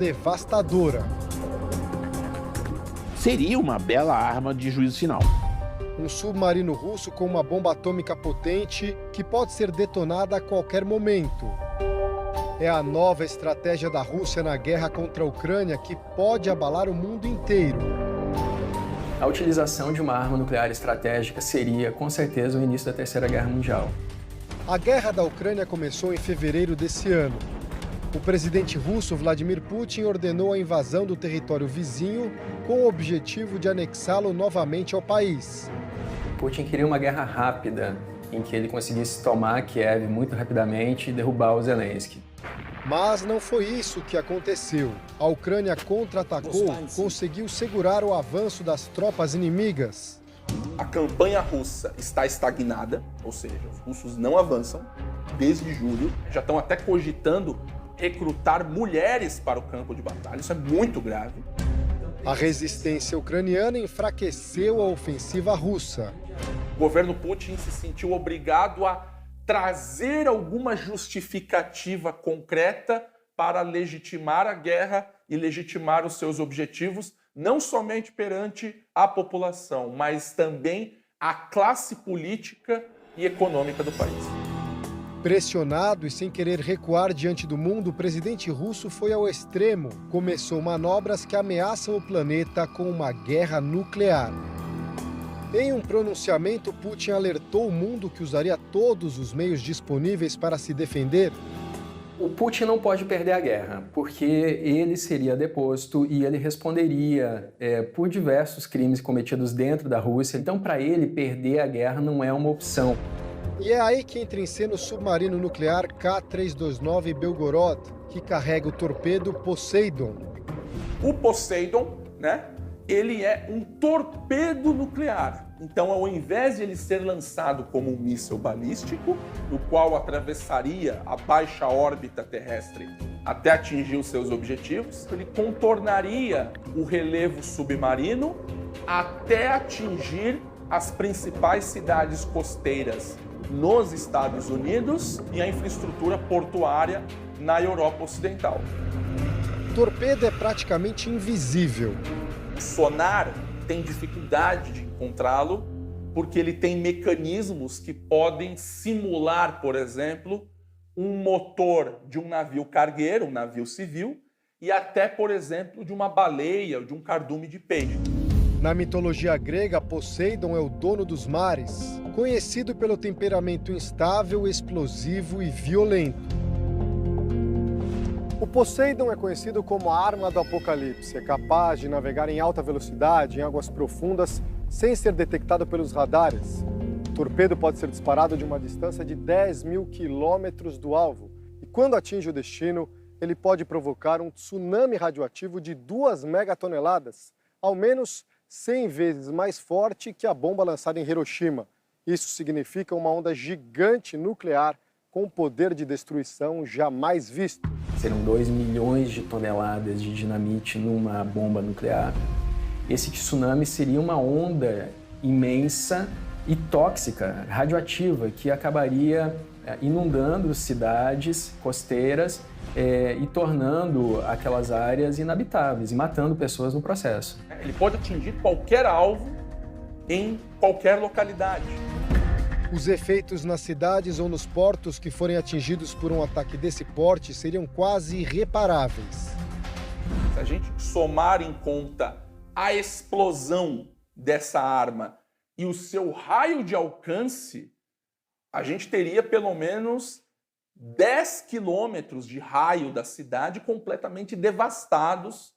devastadora. Seria uma bela arma de juízo final. Um submarino russo com uma bomba atômica potente que pode ser detonada a qualquer momento. É a nova estratégia da Rússia na guerra contra a Ucrânia que pode abalar o mundo inteiro. A utilização de uma arma nuclear estratégica seria, com certeza, o início da Terceira Guerra Mundial. A guerra da Ucrânia começou em fevereiro desse ano. O presidente russo Vladimir Putin ordenou a invasão do território vizinho com o objetivo de anexá-lo novamente ao país. Putin queria uma guerra rápida, em que ele conseguisse tomar Kiev muito rapidamente e derrubar o Zelensky. Mas não foi isso que aconteceu. A Ucrânia contra-atacou, conseguiu segurar o avanço das tropas inimigas. A campanha russa está estagnada, ou seja, os russos não avançam desde julho. Já estão até cogitando recrutar mulheres para o campo de batalha. Isso é muito grave. A resistência ucraniana enfraqueceu a ofensiva russa. O governo Putin se sentiu obrigado a trazer alguma justificativa concreta para legitimar a guerra e legitimar os seus objetivos, não somente perante a população, mas também a classe política e econômica do país. Pressionado e sem querer recuar diante do mundo, o presidente russo foi ao extremo. Começou manobras que ameaçam o planeta com uma guerra nuclear. Em um pronunciamento, Putin alertou o mundo que usaria todos os meios disponíveis para se defender. O Putin não pode perder a guerra, porque ele seria deposto e ele responderia por diversos crimes cometidos dentro da Rússia. Então, para ele, perder a guerra não é uma opção. E é aí que entra em cena o submarino nuclear K-329 Belgorod, que carrega o torpedo Poseidon. O Poseidon, ele é um torpedo nuclear. Então, ao invés de ele ser lançado como um míssil balístico, no qual atravessaria a baixa órbita terrestre até atingir os seus objetivos, ele contornaria o relevo submarino até atingir as principais cidades costeiras nos Estados Unidos e a infraestrutura portuária na Europa Ocidental. O torpedo é praticamente invisível. O sonar tem dificuldade de encontrá-lo porque ele tem mecanismos que podem simular, por exemplo, um motor de um navio cargueiro, um navio civil, e até, por exemplo, de uma baleia ou de um cardume de peixe. Na mitologia grega, Poseidon é o dono dos mares, conhecido pelo temperamento instável, explosivo e violento. O Poseidon é conhecido como a arma do apocalipse. É capaz de navegar em alta velocidade, em águas profundas, sem ser detectado pelos radares. O torpedo pode ser disparado de uma distância de 10.000 quilômetros do alvo. E quando atinge o destino, ele pode provocar um tsunami radioativo de 2 megatoneladas, ao menos 100 vezes mais forte que a bomba lançada em Hiroshima. Isso significa uma onda gigante nuclear com poder de destruição jamais visto. Serão 2 milhões de toneladas de dinamite numa bomba nuclear. Esse tsunami seria uma onda imensa e tóxica, radioativa, que acabaria inundando cidades costeiras e tornando aquelas áreas inabitáveis e matando pessoas no processo. Ele pode atingir qualquer alvo em qualquer localidade. Os efeitos nas cidades ou nos portos que forem atingidos por um ataque desse porte seriam quase irreparáveis. Se a gente somar em conta a explosão dessa arma e o seu raio de alcance, a gente teria pelo menos 10 quilômetros de raio da cidade completamente devastados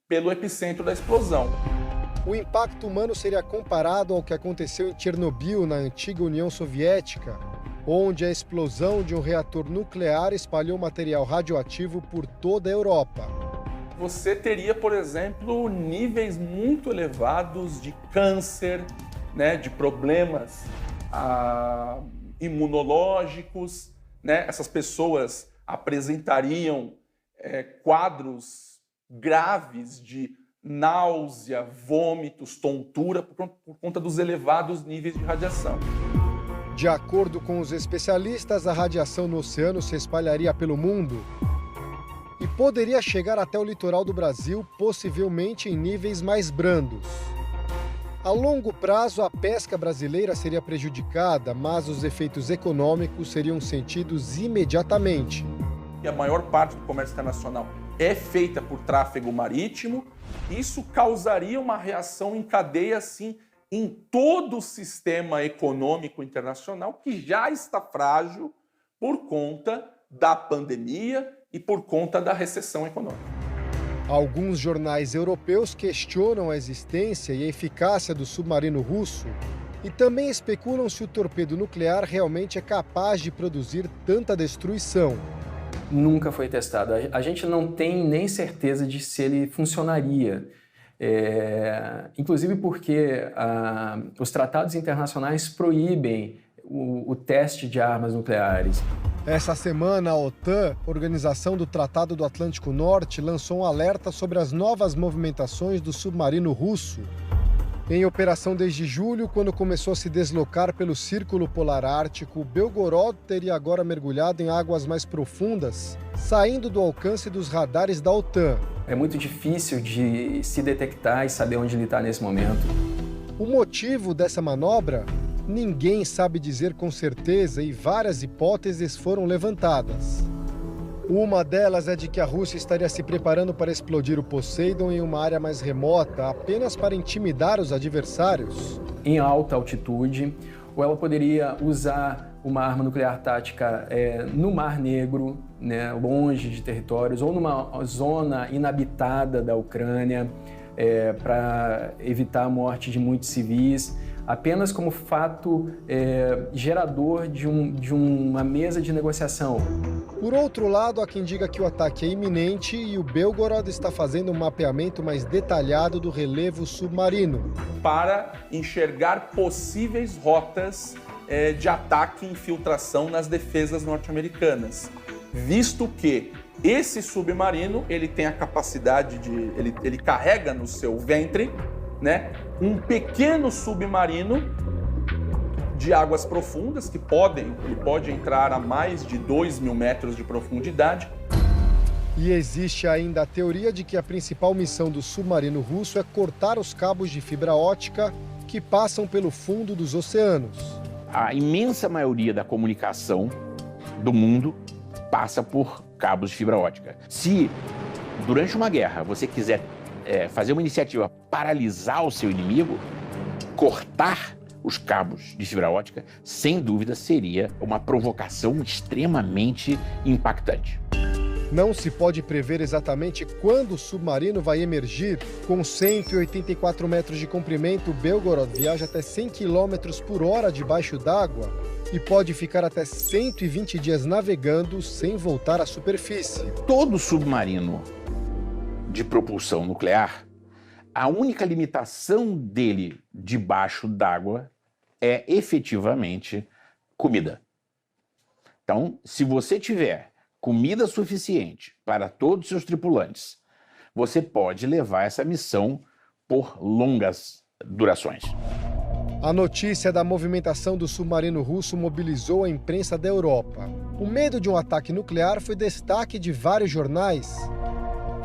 pelo epicentro da explosão. O impacto humano seria comparado ao que aconteceu em Chernobyl, na antiga União Soviética, onde a explosão de um reator nuclear espalhou material radioativo por toda a Europa. Você teria, por exemplo, níveis muito elevados de câncer, de problemas imunológicos, Essas pessoas apresentariam quadros graves de náusea, vômitos, tontura por conta dos elevados níveis de radiação. De acordo com os especialistas, a radiação no oceano se espalharia pelo mundo e poderia chegar até o litoral do Brasil, possivelmente em níveis mais brandos. A longo prazo, a pesca brasileira seria prejudicada, mas os efeitos econômicos seriam sentidos imediatamente. E a maior parte do comércio internacional é feita por tráfego marítimo. Isso causaria uma reação em cadeia, assim, em todo o sistema econômico internacional, que já está frágil por conta da pandemia e por conta da recessão econômica. Alguns jornais europeus questionam a existência e a eficácia do submarino russo e também especulam se o torpedo nuclear realmente é capaz de produzir tanta destruição. Nunca foi testado. A gente não tem nem certeza de se ele funcionaria. Inclusive porque os tratados internacionais proíbem o teste de armas nucleares. Essa semana, a OTAN, Organização do Tratado do Atlântico Norte, lançou um alerta sobre as novas movimentações do submarino russo. Em operação desde julho, quando começou a se deslocar pelo Círculo Polar Ártico, o Belgorod teria agora mergulhado em águas mais profundas, saindo do alcance dos radares da OTAN. É muito difícil de se detectar e saber onde ele está nesse momento. O motivo dessa manobra? Ninguém sabe dizer com certeza e várias hipóteses foram levantadas. Uma delas é de que a Rússia estaria se preparando para explodir o Poseidon em uma área mais remota, apenas para intimidar os adversários. Em alta altitude, ou ela poderia usar uma arma nuclear tática no Mar Negro, né, longe de territórios, ou numa zona inabitada da Ucrânia, para evitar a morte de muitos civis, apenas como fato gerador de uma mesa de negociação. Por outro lado, há quem diga que o ataque é iminente e o Belgorod está fazendo um mapeamento mais detalhado do relevo submarino. Para enxergar possíveis rotas de ataque e infiltração nas defesas norte-americanas, visto que esse submarino ele tem a capacidade de... ele carrega no seu ventre, né, um pequeno submarino de águas profundas que ele pode entrar a mais de 2.000 metros de profundidade. E existe ainda a teoria de que a principal missão do submarino russo é cortar os cabos de fibra óptica que passam pelo fundo dos oceanos. A imensa maioria da comunicação do mundo passa por cabos de fibra óptica. Se durante uma guerra você quiser fazer uma iniciativa paralisar o seu inimigo, cortar os cabos de fibra óptica, sem dúvida seria uma provocação extremamente impactante. Não se pode prever exatamente quando o submarino vai emergir. Com 184 metros de comprimento, o Belgorod viaja até 100 km por hora debaixo d'água e pode ficar até 120 dias navegando sem voltar à superfície. Todo submarino de propulsão nuclear, a única limitação dele debaixo d'água é efetivamente comida. Então, se você tiver comida suficiente para todos os seus tripulantes, você pode levar essa missão por longas durações. A notícia da movimentação do submarino russo mobilizou a imprensa da Europa. O medo de um ataque nuclear foi destaque de vários jornais.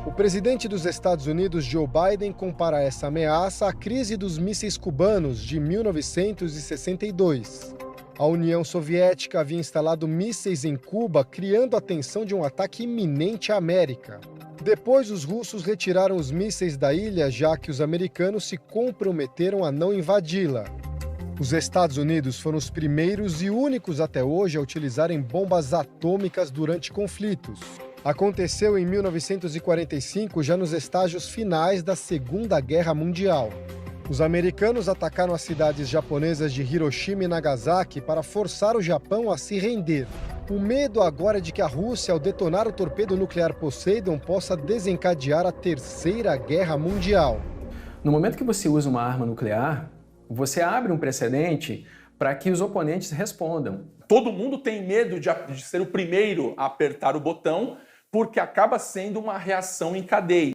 O presidente dos Estados Unidos, Joe Biden, compara essa ameaça à crise dos mísseis cubanos de 1962. A União Soviética havia instalado mísseis em Cuba, criando a tensão de um ataque iminente à América. Depois, os russos retiraram os mísseis da ilha, já que os americanos se comprometeram a não invadi-la. Os Estados Unidos foram os primeiros e únicos até hoje a utilizarem bombas atômicas durante conflitos. Aconteceu em 1945, já nos estágios finais da Segunda Guerra Mundial. Os americanos atacaram as cidades japonesas de Hiroshima e Nagasaki para forçar o Japão a se render. O medo agora é de que a Rússia, ao detonar o torpedo nuclear Poseidon, possa desencadear a Terceira Guerra Mundial. No momento que você usa uma arma nuclear, você abre um precedente para que os oponentes respondam. Todo mundo tem medo de ser o primeiro a apertar o botão, porque acaba sendo uma reação em cadeia.